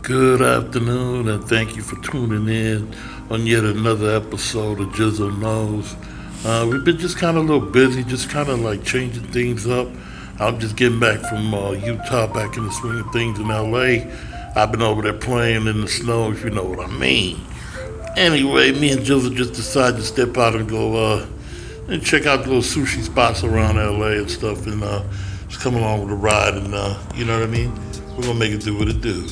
Good afternoon, and thank you for tuning in on yet another episode of Jizzle Knows. We've been just kind of a little busy, just kind of like changing things up. I'm just getting back from Utah, back in the swing of things in LA. I've been over there playing in the snow, if you know what I mean. Anyway, me and Jizzle just decided to step out and go and check out the little sushi spots around LA and stuff, and just come along with the ride, and you know what I mean? We're gonna make it do what it do.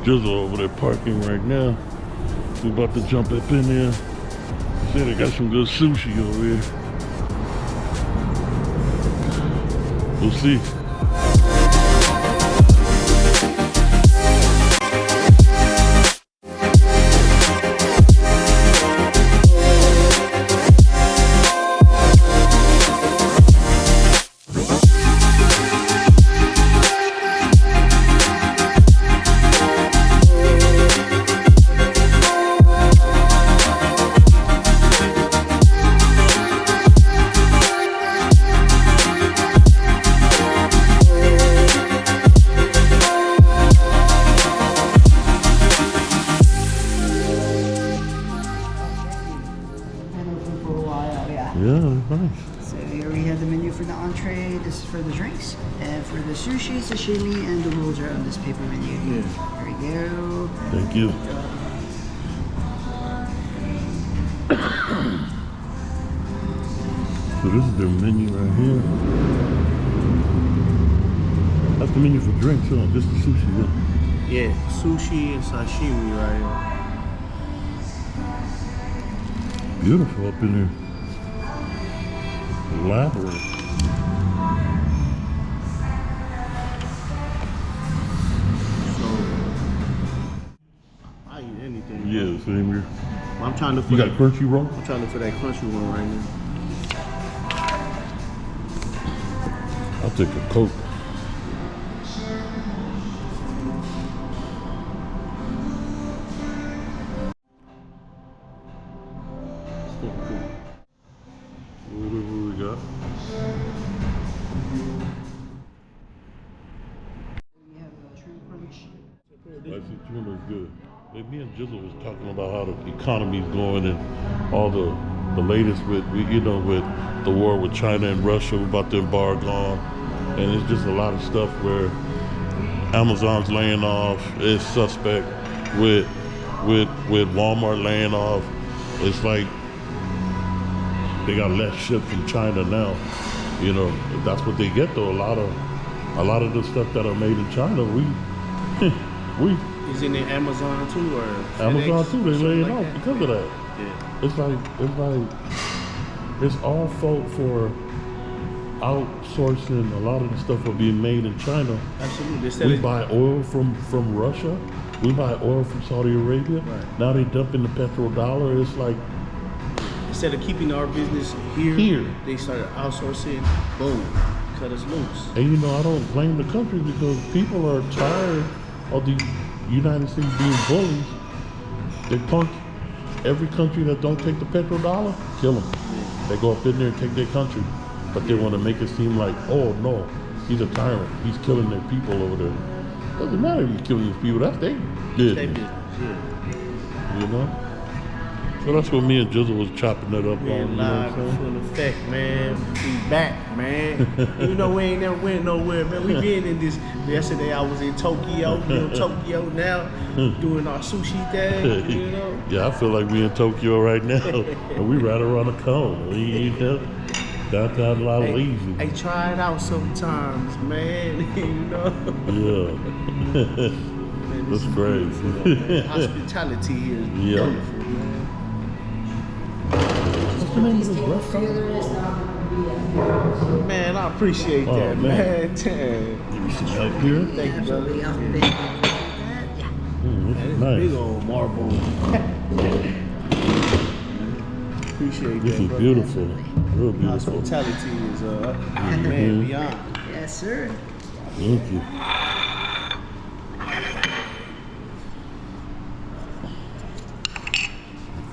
Jizzle over there parking right now. We about to jump up in there. See, they got some good sushi over here. We'll see. So here we have the menu for the entree. This is for the drinks, and for the sushi, sashimi, and the rolls are on this paper menu. Yeah. There we go. Thank you. So this is their menu right here. That's the menu for drinks, huh? Just the sushi, huh? Yeah, sushi and sashimi right here. Beautiful up in there. Elaborate. So I eat anything. Yeah, same here. I'm trying to look for You got crunchy roll? I'm trying to look for that crunchy one right now. I'll take a Coke. Tuna's good. Me and Jizzle was talking about how the economy's going and all the latest with with the war with China and Russia about the embargo on, and it's just a lot of stuff where Amazon's laying off. It's suspect with Walmart laying off. It's like they got less shipped from China now. You know, that's what they get though. A lot of the stuff that are made in China, we Is it in Amazon too, or Amazon FedEx, too? They laying off that? because of that. Yeah. It's all fault for outsourcing. A lot of the stuff are being made in China. Absolutely. We buy oil from Russia. We buy oil from Saudi Arabia. Right. Now they dump in the petrodollar. It's like instead of keeping our business here, they started outsourcing. Boom, cut us loose. And you know, I don't blame the country because people are tired of the United States being bullies. They punk every country that don't take the petrodollar, kill them. They go up in there and take their country. but they want to make it seem like, oh no, he's a tyrant. He's killing their people over there. Doesn't matter if he's killing these people. That's their business. Yeah. You know? So that's what me and Jizzle was chopping that up on. Man, You know live what I'm in full effect, man. We back, man. You know, we ain't never went nowhere, man. We been in this. Yesterday I was in Tokyo. We in Tokyo now, doing our sushi thing, you know? Yeah, I feel like we in Tokyo right now. And we right around the corner. We, you know, downtown La Lazy. Hey, try it out sometimes, man. You know? Yeah. Man, That's crazy. Man. Hospitality here is beautiful, man. What's the name of this restaurant? Man, I appreciate that, man. Give me some help here. Thank you, brother. Absolutely. I'll Yeah. bet. Man, it's Nice. big old marble. Appreciate This that, is brother. beautiful. Real beautiful. Hospitality is man beyond. Yes, sir. Thank you.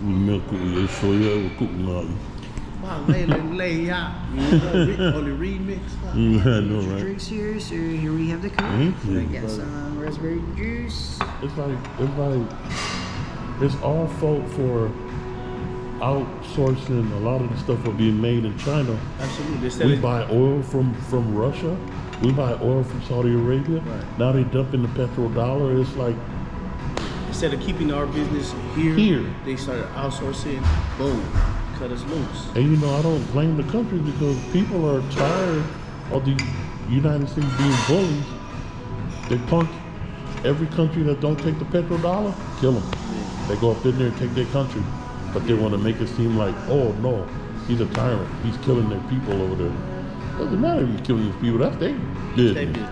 Milk with soya with cooking My lay out. On the remix. I know, right? Drinks here. So here we have the Coke. Thank you. We got some raspberry juice. It's all fault for outsourcing. A lot of the stuff are being made in China. Absolutely. We buy oil from Russia. We buy oil from Saudi Arabia. Right. Now they dump in the petrodollar. It's like, Instead of keeping our business here, they started outsourcing. Boom. Cut us loose. and you know, I don't blame the country because people are tired of the United States being bullies. They punk every country that don't take the petrodollar, kill them. They go up in there and take their country, but they want to make it seem like, oh no, he's a tyrant. He's killing their people over there. Doesn't matter if he's killing these people. That's their business.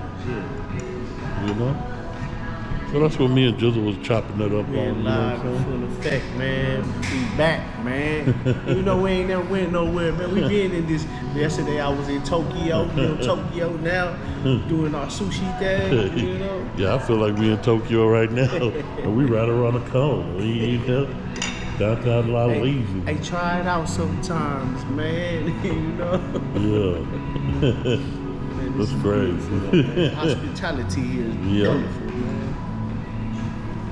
You know? So that's what me and Jizzle was chopping that up on. Man, You know live what I'm in full effect, man. We back, man. You know, we ain't never went nowhere, man. We been in this. Yesterday I was in Tokyo. We in Tokyo now, doing our sushi thing, you know? Yeah, I feel like we in Tokyo right now. And we right around the corner. We, you know, downtown La Lazy. Hey, try it out sometimes, man. You know? Yeah. Man, That's is crazy. beautiful, man. Hospitality here is beautiful, man.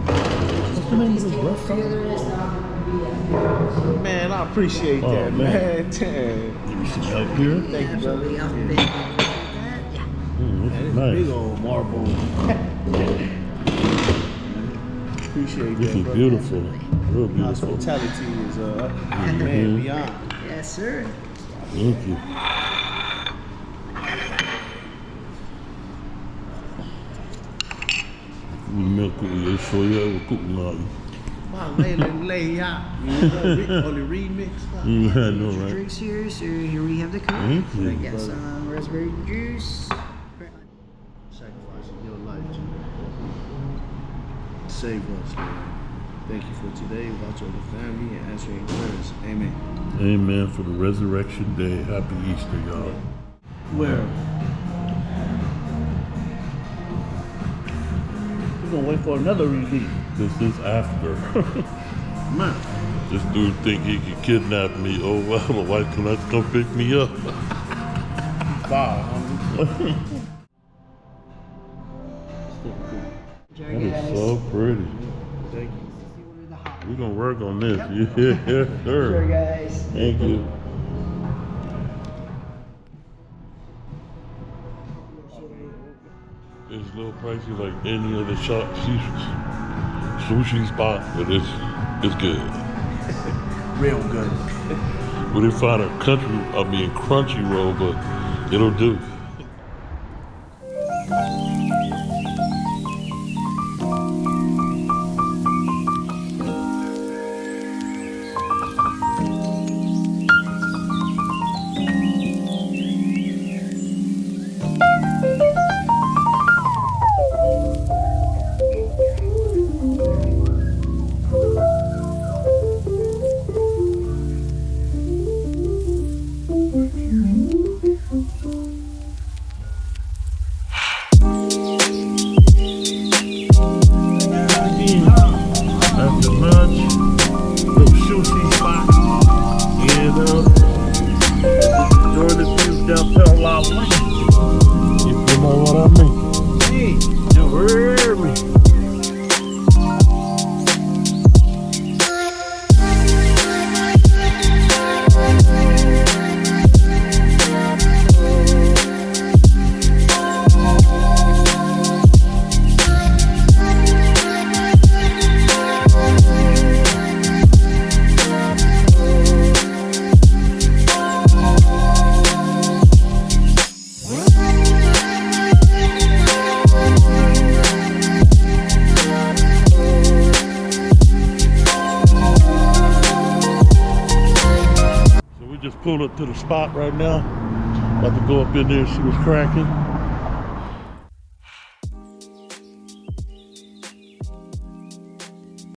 What's the name of this restaurant? Man, I appreciate that, man. man. Give me some help here. Thank you, brother. Absolutely. I'll Yeah. bet. Man, This is it's nice. big old marble. Appreciate This that, is brother. beautiful. Real beautiful. Hospitality is man beyond. Yes, sir. Thank you. Milk with soya with cooking My lay out. On the remix. I know, right? Drinks here. So here we have the Coke. Thank you. We got some raspberry juice. Sacrificing your life to save us, Lord. Thank you for today. Watch over the family and answering prayers. Amen. Amen for the resurrection day. Happy Easter, y'all. Where? We're gonna wait for another release. This is after. Man. This dude think he can kidnap me. Oh well, the wife can not come pick me up. Wow. That is so pretty. Thank you. We're gonna work on this. Yep. Yeah, Sure, sure. guys. Thank you. It's a little pricey like any other shop sushi spot, but it's good. Real good. We didn't find a crunchy roll, but it'll do. just pulled up to the spot right now. About to go up in there and see what's cracking.